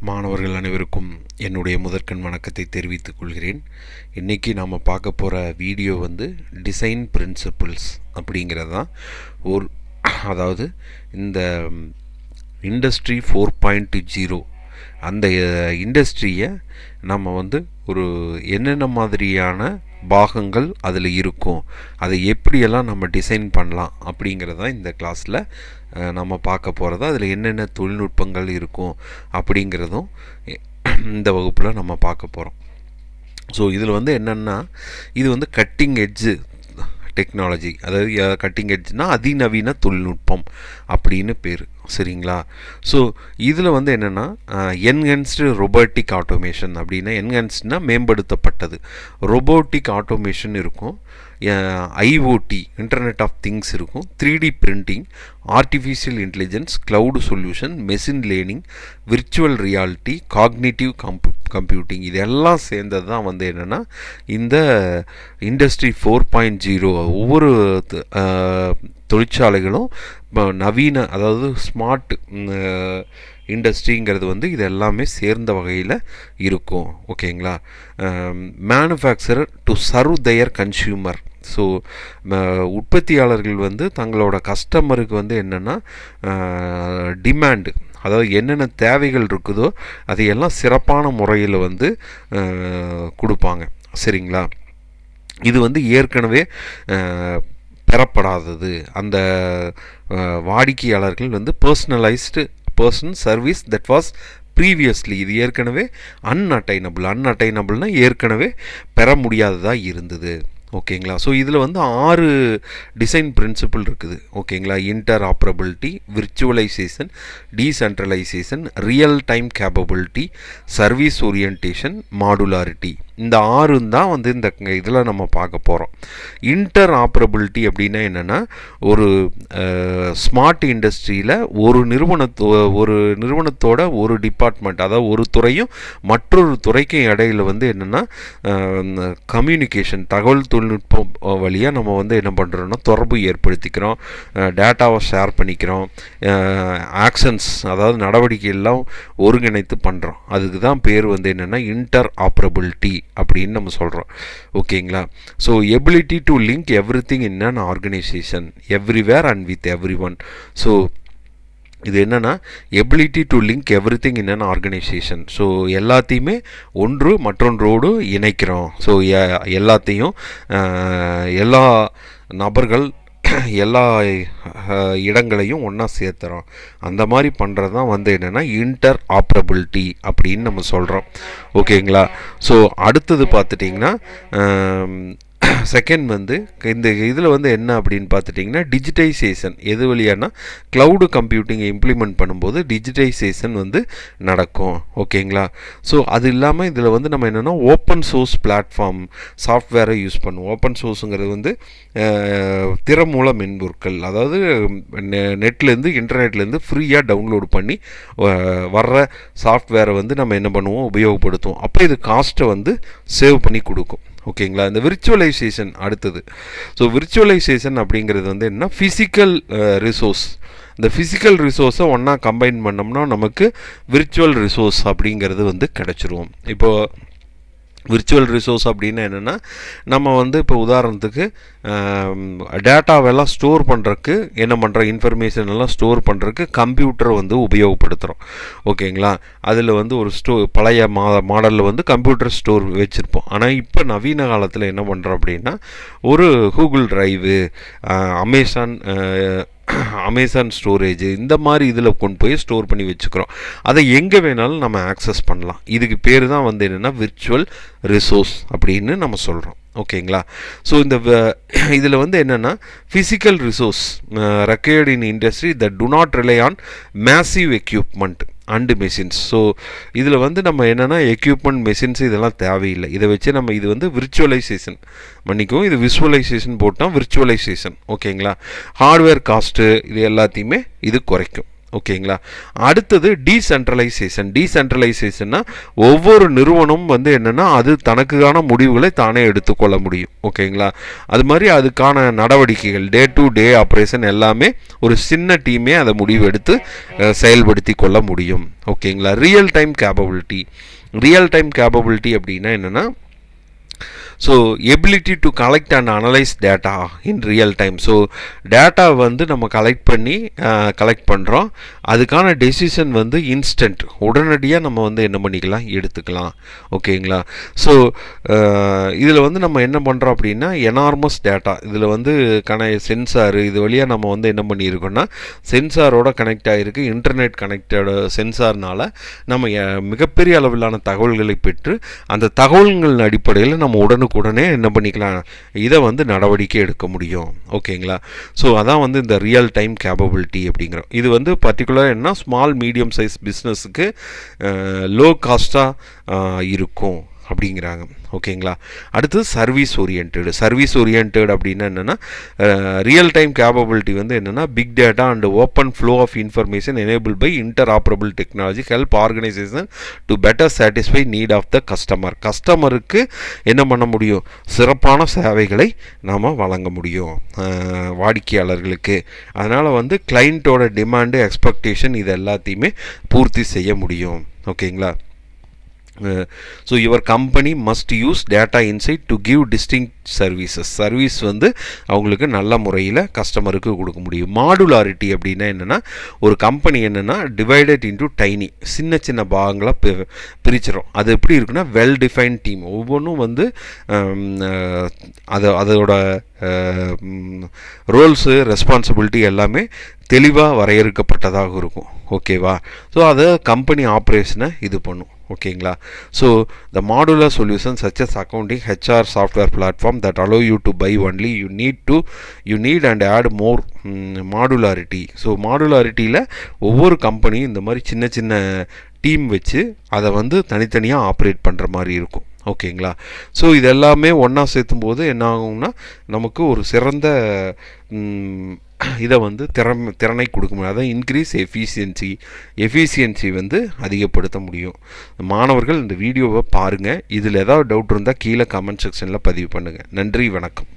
மாணவர்கள் அனைவருக்கும் என்னுடைய முதற்கண் வணக்கத்தை தெரிவித்துக் கொள்கிறேன். இன்றைக்கி நாம் பார்க்க போகிற வீடியோ டிசைன் பிரின்சிபிள்ஸ் அப்படிங்கிறது தான். அதாவது இந்த இண்டஸ்ட்ரி 4.0 அந்த இண்டஸ்ட்ரியை நம்ம ஒரு என்னென்ன மாதிரியான பாகங்கள் அதில் இருக்கும், அதை எப்படியெல்லாம் நம்ம டிசைன் பண்ணலாம் அப்படிங்கிறதான் இந்த கிளாஸில் நம்ம பார்க்க போகிறது. அதில் என்னென்ன தொழில்நுட்பங்கள் இருக்கும் அப்படிங்கிறதும் இந்த வகுப்பில் நம்ம பார்க்க போகிறோம். ஸோ இதில் என்னென்னா, இது கட்டிங் எட்ஜு டெக்னாலஜி, அதாவது கட்டிங் எட்ஜ்னா அதிநவீன தொழில்நுட்பம் அப்படின்னு பேர், சரிங்களா? ஸோ இதில் என்னென்னா என்ஹான்ஸ்டு ரொபோட்டிக் ஆட்டோமேஷன் அப்படின்னா, என்ஹான்ஸ்டுனா மேம்படுத்தப்பட்டது, ரொபோட்டிக் ஆட்டோமேஷன் இருக்கும், ஐஓடி இன்டர்நெட் ஆஃப் திங்ஸ் இருக்கும், 3D printing, artificial intelligence, cloud solution, machine learning, virtual reality, cognitive computing, இதெல்லாம் சேர்ந்தது தான் என்னென்னா இந்த இண்டஸ்ட்ரி 4.0. ஒவ்வொரு தொழிற்சாலைகளும் நவீன, அதாவது ஸ்மார்ட் இண்டஸ்ட்ரிங்கிறது இது எல்லாமே சேர்ந்த வகையில் இருக்கும், ஓகேங்களா? Manufacturer to serve their consumer. So உற்பத்தியாளர்கள் தங்களோட கஸ்டமருக்கு என்னென்னா டிமாண்டு, அதாவது என்னென்ன தேவைகள் இருக்குதோ அதையெல்லாம் சிறப்பான முறையில் கொடுப்பாங்க, சரிங்களா? இது ஏற்கனவே பெறப்படாதது. அந்த வாடிக்கையாளர்கள் personalised service that was previously, இது ஏற்கனவே அன்அட்டைனபிள்னால் ஏற்கனவே பெற முடியாததாக இருந்தது, ஓகேங்களா? ஸோ இதில் 6 டிசைன் பிரின்சிபிள் இருக்குது, ஓகேங்களா? Interoperability, virtualization, decentralization, real time capability, service orientation, modularity. இந்த 6 தான் இந்த இதில் நம்ம பார்க்க போகிறோம். இன்டர் ஆப்ரபிலிட்டி அப்படின்னா என்னென்னா, ஒரு ஸ்மார்ட் இண்டஸ்ட்ரியில் ஒரு நிறுவனத்தோட ஒரு டிபார்ட்மெண்ட், அதாவது ஒரு துறையும் மற்றொரு துறைக்கும் இடையில் என்னென்னா கம்யூனிகேஷன், தகவல் தொழில்நுட்பம் வழியாக நம்ம என்ன பண்ணுறோன்னா தொடர்பு ஏற்படுத்திக்கிறோம், டேட்டாவை ஷேர் பண்ணிக்கிறோம், ஆக்ஷன்ஸ், அதாவது நடவடிக்கை எல்லாம் ஒருங்கிணைத்து பண்ணுறோம். அதுக்கு தான் பேர் என்னென்னா இன்டர் ஆப்ரபிலிட்டி அப்படின்னு நம்ம சொல்கிறோம், ஓகேங்களா? So ability to link every thing in an organisation everywhere and with every one. So இது என்னென்னா ability to link every thing in an organisation. So எல்லாத்தையுமே ஒன்று மற்றொன்றோடு இணைக்கிறோம். ஸோ எல்லாத்தையும் எல்லா நபர்கள் எல்லா இடங்களையும் ஒன்றா சேர்த்துறோம். அந்த மாதிரி பண்ணுறது தான் என்னென்னா இன்டர் ஆப்ரபிலிட்டி அப்படின்னு நம்ம சொல்கிறோம், ஓகேங்களா? ஸோ அடுத்தது பார்த்துட்டிங்கன்னா செகண்ட் இந்த இதில் என்ன அப்படின்னு பார்த்துட்டிங்கன்னா டிஜிட்டைசேஷன். எது வழியானா க்ளவுடு கம்ப்யூட்டிங்கை இம்ப்ளிமெண்ட் பண்ணும்போது டிஜிட்டைசேஷன் நடக்கும், ஓகேங்களா? ஸோ அது இல்லாமல் இதில் நம்ம என்னென்னா ஓப்பன் சோர்ஸ் பிளாட்ஃபார்ம் சாஃப்ட்வேரை யூஸ் பண்ணுவோம். ஓப்பன் சோர்ஸுங்கிறது திறமூல மென்பொருட்கள், அதாவது நெட்லேருந்து இன்டர்நெட்லேருந்து ஃப்ரீயாக டவுன்லோடு பண்ணி வர்ற சாஃப்ட்வேரை நம்ம என்ன பண்ணுவோம், உபயோகப்படுத்துவோம். அப்போ இது காஸ்ட்டை சேவ் பண்ணி கொடுக்கும், ஓகேங்களா? இந்த விர்ச்சுவலைசேஷன் அடுத்தது. ஸோ விர்ச்சுவலைசேஷன் அப்படிங்கிறது என்ன, ஃபிசிக்கல் ரிசோர்ஸ். இந்த ஃபிசிக்கல் ரிசோர்ஸை ஒன்றா கம்பைன் பண்ணோம்னா நமக்கு விர்ச்சுவல் ரிசோர்ஸ் அப்படிங்கிறது கிடச்சிரும். இப்போது விர்ச்சுவல் ரிசோர்ஸ் அப்படின்னா என்னென்னா, நம்ம இப்போ உதாரணத்துக்கு டேட்டாவெல்லாம் ஸ்டோர் பண்ணுறதுக்கு என்ன பண்ணுறோம், இன்ஃபர்மேஷன் எல்லாம் ஸ்டோர் பண்ணுறதுக்கு கம்ப்யூட்டரை கூப்பிடுத்துகிறோம், ஓகேங்களா? அதில் ஒரு பழைய மாடலில் கம்ப்யூட்டர் ஸ்டோர் வச்சுருப்போம். ஆனால் இப்போ நவீன காலத்தில் என்ன பண்ணுறோம் அப்படின்னா, ஒரு கூகுள் டிரைவு, அமேசான் ஸ்டோரேஜ், இந்த மாதிரி இதில் கொண்டு போய் ஸ்டோர் பண்ணி வச்சுக்கிறோம். அதை எங்கே வேணாலும் நம்ம ஆக்சஸ் பண்ணலாம். இதுக்கு பேர் தான் என்னென்னா விர்ச்சுவல் ரிசோர்ஸ் அப்படின்னு நம்ம சொல்கிறோம், ஓகேங்களா? ஸோ இந்த இதில் என்னென்னா physical resource required in industry that to not rely on massive equipment and machines. So இதில் நம்ம என்னென்னா எக்யூப்மெண்ட், மெஷின்ஸ் இதெல்லாம் தேவையில்லை. இதை வச்சு நம்ம இது விர்ச்சுவலைசேஷன் பண்ணிக்குவோம். இது விசுவலைசேஷன் போட்டால் விர்ச்சுவலைசேஷன், ஓகேங்களா? ஹார்ட்வேர் காஸ்ட்டு இது எல்லாத்தையுமே இது குறைக்கும், ஓகேங்களா. அடுத்தது டீசென்ட்ரலைசேஷன்னா ஒவ்வொரு நிறுவனமும் வந்து என்னென்னா அது தனக்கான முடிவுகளை தானே எடுத்துக்கொள்ள முடியும். ஓகேங்களா. அது மாதிரி அதுக்கான நடவடிக்கைகள் டே டு டே ஆப்ரேஷன் எல்லாமே ஒரு சின்ன டீமே அதை முடிவு எடுத்து செயல்படுத்தி கொள்ள முடியும். ஓகேங்களா. ரியல் டைம் கேப்பபிலிட்டி அப்படின்னா என்னென்னா, so ability to collect and analyse data in real time. So data வந்து நம்ம கலெக்ட் பண்ணுறோம், அதுக்கான டெசிஷன் வந்து இன்ஸ்டன்ட், உடனடியாக நம்ம வந்து என்ன பண்ணிக்கலாம், எடுத்துக்கலாம். ஓகேங்களா. ஸோ இதில் வந்து நம்ம என்ன பண்ணுறோம் அப்படின்னா, எனார்மஸ் டேட்டா இதில் வந்து சென்சார் இது வழியாக நம்ம வந்து என்ன பண்ணியிருக்கோம்னா, சென்சாரோட கனெக்ட் ஆகிருக்கு, இன்டர்நெட் கனெக்டட் சென்சார்னால் நம்ம மிகப்பெரிய அளவிலான தகவல்களை பெற்று அந்த தகவல்களின் அடிப்படையில் நம்ம உடனே என்ன பண்ணிக்கலாம், இதை வந்து நடவடிக்கை எடுக்க முடியும். ஓகேங்களா. ஸோ அதான் வந்து இந்த ரியல் டைம் கேப்பபிலிட்டி அப்படிங்கிறோம். இது வந்து பர்டிகுலர் என்ன ஸ்மால் மீடியம் சைஸ் பிஸ்னஸுக்கு லோ காஸ்ட்டாக இருக்கும் அப்படிங்கிறாங்க. ஓகேங்களா. அடுத்து சர்வீஸ் ஓரியன்ட் அப்படின்னா என்னென்னா, ரியல் டைம் கேப்பபிலிட்டி வந்து என்னென்னா, big data and open flow of information enable by interoperable technology help organization to better satisfy need of the கஸ்டமருக்கு என்ன பண்ண முடியும், சிறப்பான சேவைகளை நாம் வழங்க முடியும் வாடிக்கையாளர்களுக்கு. அதனால் வந்து கிளைண்ட்டோட டிமாண்டு, எக்ஸ்பெக்டேஷன் இது எல்லாத்தையுமே பூர்த்தி செய்ய முடியும். ஓகேங்களா. So your company must use data inside to give distinct service வந்து அவங்களுக்கு நல்ல முறையில் கஸ்டமருக்கு கொடுக்க முடியும். மாடுலாரிட்டி அப்படின்னா என்னென்னா, ஒரு கம்பெனி என்னென்னா டிவைடட் இன்டு டைனி, சின்ன பாகங்களாக பிரிச்சிடும். அது எப்படி இருக்குன்னா, வெல் டிஃபைன்ட் டீம், ஒவ்வொன்றும் வந்து அதோட ரோல்ஸு ரெஸ்பான்சிபிலிட்டி எல்லாமே தெளிவாக வரையறுக்கப்பட்டதாக இருக்கும். ஓகேவா. ஸோ அதை கம்பெனி ஆப்ரேஷனை இது பண்ணும். ஓகேங்களா. So the modular solution such as accounting HR software platform that allow you to buy only you need and add more modularity. So மாடுலாரிட்டியில் ஒவ்வொரு கம்பெனியும் இந்த மாதிரி சின்ன டீம் வச்சு அதை வந்து தனித்தனியாக ஆப்ரேட் பண்ணுற மாதிரி இருக்கும். ஓகேங்களா. ஸோ இது எல்லாமே ஒன்றா சேர்த்தும் போது என்ன ஆகும்னா, நமக்கு ஒரு சிறந்த இதை வந்து திறனை கொடுக்க முடியும். அதான் இன்க்ரீஸ் எஃபிஷியன்சி வந்து அதிகப்படுத்த முடியும். மாணவர்கள் இந்த வீடியோவை பாருங்கள். இதில் ஏதாவது டவுட் இருந்தால் கீழே கமெண்ட் செக்ஷனில் பதிவு பண்ணுங்கள். நன்றி, வணக்கம்.